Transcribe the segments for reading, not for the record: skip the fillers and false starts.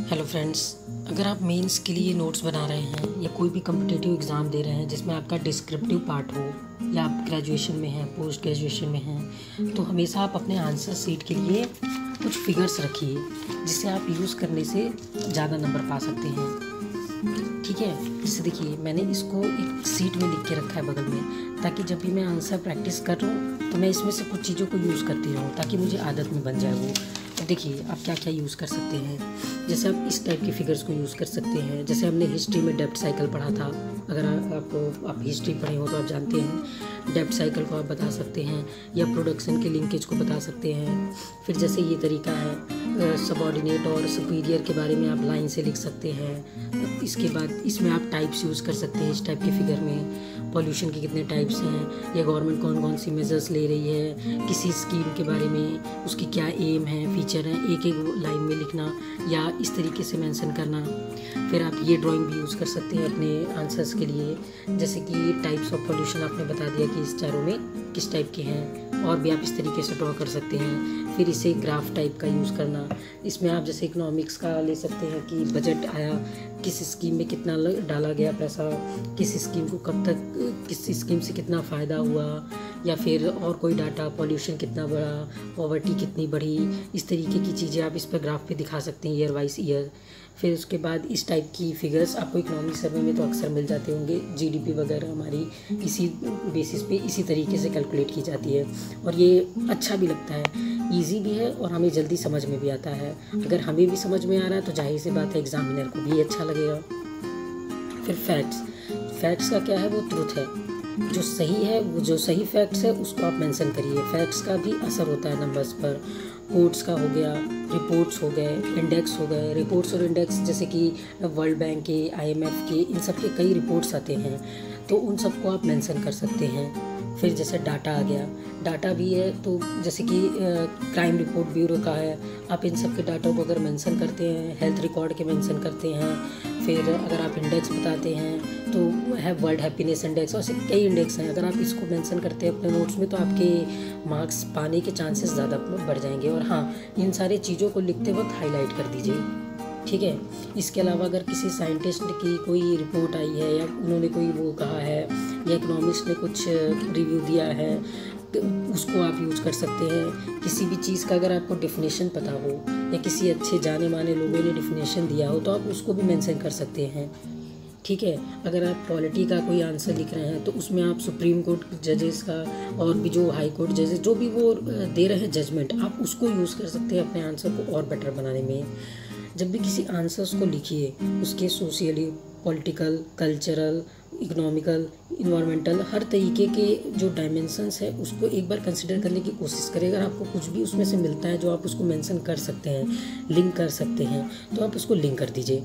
Hello friends, अगर आप mains के लिए नोट्स बना रहे हैं या कोई भी कम्पिटिटिव एग्ज़ाम दे रहे हैं जिसमें आपका डिस्क्रिप्टिव पार्ट हो या आप ग्रेजुएशन में हैं, पोस्ट ग्रेजुएशन में हैं, तो हमेशा आप अपने आंसर शीट के लिए कुछ फिगर्स रखिए जिससे आप यूज़ करने से ज़्यादा नंबर पा सकते हैं। ठीक है, जैसे देखिए मैंने इसको एक सीट में लिख के रखा है बगल में, ताकि जब भी मैं आंसर प्रैक्टिस कर रहा हूँ तो मैं इसमें से कुछ चीज़ों को यूज़ करती रहूँ ताकि मुझे आदत में बन जाए वो। तो देखिए आप क्या क्या यूज़ कर सकते हैं। जैसे आप इस टाइप के फिगर्स को यूज़ कर सकते हैं। जैसे हमने हिस्ट्री में डेप्थ साइकिल पढ़ा था, अगर आप हिस्ट्री पढ़े हो तो आप जानते हैं डेप्थ साइकिल को आप बता सकते हैं या प्रोडक्शन के लिंकेज को बता सकते हैं। फिर जैसे ये तरीका है सबऑर्डिनेट और सुपीरियर के बारे में आप लाइन से लिख सकते हैं। इसके बाद इसमें आप टाइप्स यूज़ कर सकते हैं। इस टाइप के फिगर में पॉल्यूशन के कितने टाइप्स हैं या गवर्नमेंट कौन कौन सी मेजर्स ले रही है, किसी स्कीम के बारे में उसकी क्या एम है, फीचर है, एक एक लाइन में लिखना या इस तरीके से मेंशन करना। फिर आप ये ड्राइंग भी यूज़ कर सकते हैं अपने आंसर्स के लिए। जैसे कि टाइप्स ऑफ पॉल्यूशन आपने बता दिया कि इस चारों में किस टाइप के हैं, और भी आप इस तरीके से ड्रॉ कर सकते हैं। फिर इसे ग्राफ टाइप का यूज़ करना, इसमें आप जैसे इकोनॉमिक्स का ले सकते हैं कि बजट आया, किस स्कीम में कितना डाला गया पैसा, किस स्कीम को कब तक, किस स्कीम से कितना फ़ायदा हुआ, या फिर और कोई डाटा, पॉल्यूशन कितना बढ़ा, पॉवर्टी कितनी बढ़ी। इस तरीके की चीज़ें आप इस पर ग्राफ पे दिखा सकते हैं ईयर वाइज ईयर। फिर उसके बाद इस टाइप की फिगर्स आपको इकोनॉमिक सर्वे में तो अक्सर मिल जाते होंगे। जीडीपी वगैरह हमारी इसी बेसिस पे इसी तरीके से कैलकुलेट की जाती है, और ये अच्छा भी लगता है, इजी भी है और हमें जल्दी समझ में भी आता है। अगर हमें भी समझ में आ रहा है तो जाहिर सी बात है एग्जामिनर को भी अच्छा लगेगा। फिर फैक्ट्स का क्या है, वो ट्रुथ है, जो सही है, वो जो सही फैक्ट्स है उसको आप मेंशन करिए। फैक्ट्स का भी असर होता है नंबर्स पर। कोड्स का हो गया, रिपोर्ट्स हो गए, इंडेक्स हो गए। रिपोर्ट्स और इंडेक्स जैसे कि वर्ल्ड बैंक के, IMF के, इन सब के कई रिपोर्ट्स आते हैं, तो उन सबको आप मेंशन कर सकते हैं। फिर जैसे डाटा आ गया, डाटा भी है तो जैसे कि क्राइम रिपोर्ट ब्यूरो का है, आप इन सब के डाटा को अगर मेंशन करते हैं, हेल्थ रिकॉर्ड के मेंशन करते हैं। फिर अगर आप इंडेक्स बताते हैं तो है वर्ल्ड हैप्पीनेस इंडेक्स, और ऐसे कई इंडेक्स हैं। अगर आप इसको मेंशन करते हैं अपने नोट्स में तो आपके मार्क्स पाने के चांसेस ज़्यादा बढ़ जाएंगे। और हाँ, इन सारी चीज़ों को लिखते वक्त हाईलाइट कर दीजिए। ठीक है, इसके अलावा अगर किसी साइंटिस्ट की कोई रिपोर्ट आई है या उन्होंने कोई वो कहा है या इकोनॉमिस्ट ने कुछ रिव्यू दिया है तो उसको आप यूज़ कर सकते हैं। किसी भी चीज़ का अगर आपको डेफिनेशन पता हो या किसी अच्छे जाने माने लोगों ने डेफिनेशन दिया हो तो आप उसको भी मेंशन कर सकते हैं। ठीक है, अगर आप पॉलिटी का कोई आंसर लिख रहे हैं तो उसमें आप सुप्रीम कोर्ट जजेस का और भी जो हाई कोर्ट जजेस जो भी वो दे रहे हैं जजमेंट, आप उसको यूज़ कर सकते हैं अपने आंसर को और बेटर बनाने में। जब भी किसी आंसर्स को लिखिए उसके socially, political, cultural, economical, environmental, हर तरीके के जो डायमेंशंस है उसको एक बार कंसिडर करने की कोशिश करें। अगर आपको कुछ भी उसमें से मिलता है जो आप उसको मेंशन कर सकते हैं, लिंक कर सकते हैं, तो आप उसको लिंक कर दीजिए।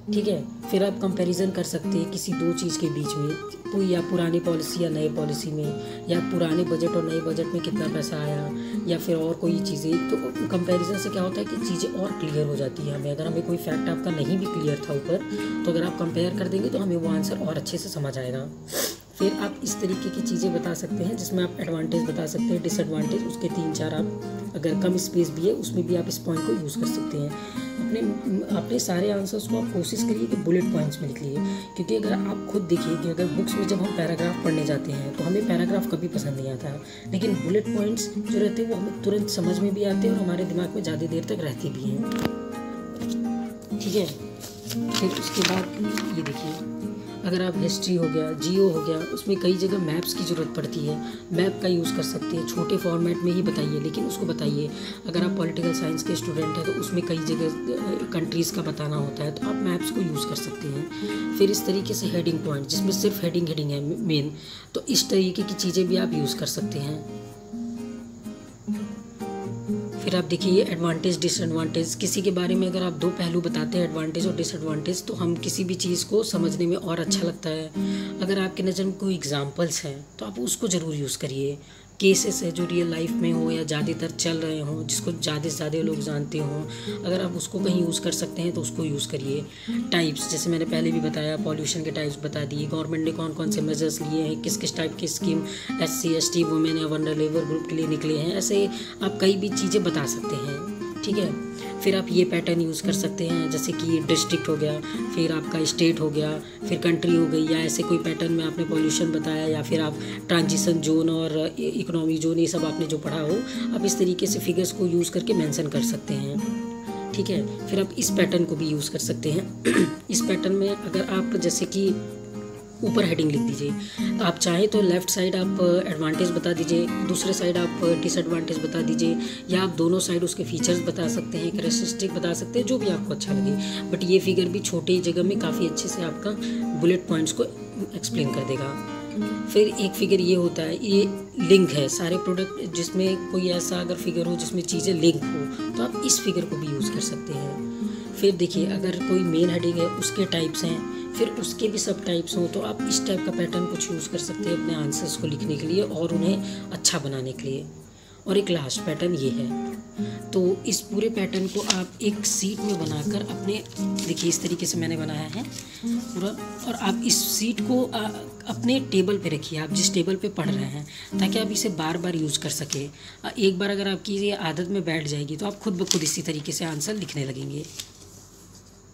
ठीक है, फिर आप कंपैरिजन कर सकते हैं किसी दो चीज़ के बीच में, तो या पुरानी पॉलिसी या नई पॉलिसी में, या पुराने बजट और नए बजट में कितना पैसा आया, या फिर और कोई चीज़ें। तो कंपैरिजन से क्या होता है कि चीज़ें और क्लियर हो जाती है हमें। अगर हमें कोई फैक्ट आपका नहीं भी क्लियर था ऊपर, तो अगर आप कंपेयर कर देंगे तो हमें वो आंसर और अच्छे से समझ आएगा। फिर आप इस तरीके की चीज़ें बता सकते हैं जिसमें आप एडवांटेज बता सकते हैं, डिसएडवांटेज, उसके 3-4 आप अगर कम स्पेस भी है उसमें भी आप इस पॉइंट को यूज़ कर सकते हैं। अपने सारे आंसर्स को आप कोशिश करिए कि बुलेट पॉइंट्स में लिख लिए, क्योंकि अगर आप खुद देखिए कि अगर बुक्स में जब हम पैराग्राफ पढ़ने जाते हैं तो हमें पैराग्राफ कभी पसंद नहीं आता, लेकिन बुलेट पॉइंट्स जो रहते हैं वो हमें तुरंत समझ में भी आते हैं और हमारे दिमाग में ज़्यादा देर तक रहती भी हैं। ठीक है, फिर उसके बाद ये देखिए, अगर आप हिस्ट्री हो गया, जियो हो गया, उसमें कई जगह मैप्स की ज़रूरत पड़ती है, मैप का यूज़ कर सकते हैं। छोटे फॉर्मेट में ही बताइए, लेकिन उसको बताइए। अगर आप पॉलिटिकल साइंस के स्टूडेंट हैं तो उसमें कई जगह कंट्रीज़ का बताना होता है, तो आप मैप्स को यूज़ कर सकते हैं। फिर इस तरीके से हेडिंग पॉइंट जिसमें सिर्फ हेडिंग है मेन, तो इस तरीके की चीज़ें भी आप यूज़ कर सकते हैं। फिर आप देखिए एडवांटेज, डिसएडवांटेज, किसी के बारे में अगर आप दो पहलू बताते हैं, एडवांटेज और डिसएडवांटेज, तो हम किसी भी चीज़ को समझने में और अच्छा लगता है। अगर आपके नज़र में कोई एग्जांपल्स हैं तो आप उसको ज़रूर यूज़ करिए। केसेस है जो रियल लाइफ में हो या ज़्यादातर चल रहे हों, जिसको ज़्यादा से ज़्यादा लोग जानते हों, अगर आप उसको कहीं यूज़ कर सकते हैं तो उसको यूज़ करिए। टाइप्स, जैसे मैंने पहले भी बताया, पॉल्यूशन के टाइप्स बता दिए, गवर्नमेंट ने कौन कौन से मेजर्स लिए हैं, किस किस टाइप की स्कीम SC ST वुमेन या वनरेबल ग्रुप के लिए निकले हैं, ऐसे आप कई भी चीज़ें बता सकते हैं। ठीक है, फिर आप ये पैटर्न यूज़ कर सकते हैं, जैसे कि डिस्ट्रिक्ट हो गया, फिर आपका स्टेट हो गया, फिर कंट्री हो गई, या ऐसे कोई पैटर्न में आपने पॉल्यूशन बताया, या फिर आप ट्रांजिशन जोन और इकोनॉमिक जोन, ये सब आपने जो पढ़ा हो, आप इस तरीके से फिगर्स को यूज़ करके मेंशन कर सकते हैं। ठीक है, फिर आप इस पैटर्न को भी यूज़ कर सकते हैं। इस पैटर्न में अगर आप जैसे कि ऊपर हेडिंग लिख दीजिए, आप चाहें तो लेफ़्ट साइड आप एडवांटेज बता दीजिए, दूसरे साइड आप डिसएडवांटेज बता दीजिए, या आप दोनों साइड उसके फीचर्स बता सकते हैं, कैरेक्टरिस्टिक बता सकते हैं, जो भी आपको अच्छा लगे। बट ये फिगर भी छोटी जगह में काफ़ी अच्छे से आपका बुलेट पॉइंट्स को एक्सप्लेन कर देगा। फिर एक फिगर ये होता है, ये लिंक है, सारे प्रोडक्ट जिसमें कोई ऐसा अगर फिगर हो जिसमें चीज़ें लिंक हो, तो आप इस फिगर को भी यूज़ कर सकते हैं। फिर देखिए, अगर कोई मेन हेडिंग है उसके टाइप्स हैं, फिर उसके भी सब टाइप्स हों, तो आप इस टाइप का पैटर्न कुछ यूज़ कर सकते हैं अपने आंसर्स को लिखने के लिए और उन्हें अच्छा बनाने के लिए। और एक लास्ट पैटर्न ये है। तो इस पूरे पैटर्न को आप एक सीट में बनाकर अपने, देखिए इस तरीके से मैंने बनाया है पूरा, और आप इस सीट को अपने टेबल पे रखिए, आप जिस टेबल पे पढ़ रहे हैं, ताकि आप इसे बार बार यूज़ कर सके। एक बार अगर आपकी ये आदत में बैठ जाएगी तो आप खुद ब खुद इसी तरीके से आंसर लिखने लगेंगे।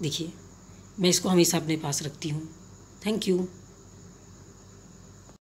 देखिए, मैं इसको हमेशा अपने पास रखती हूँ। Thank you.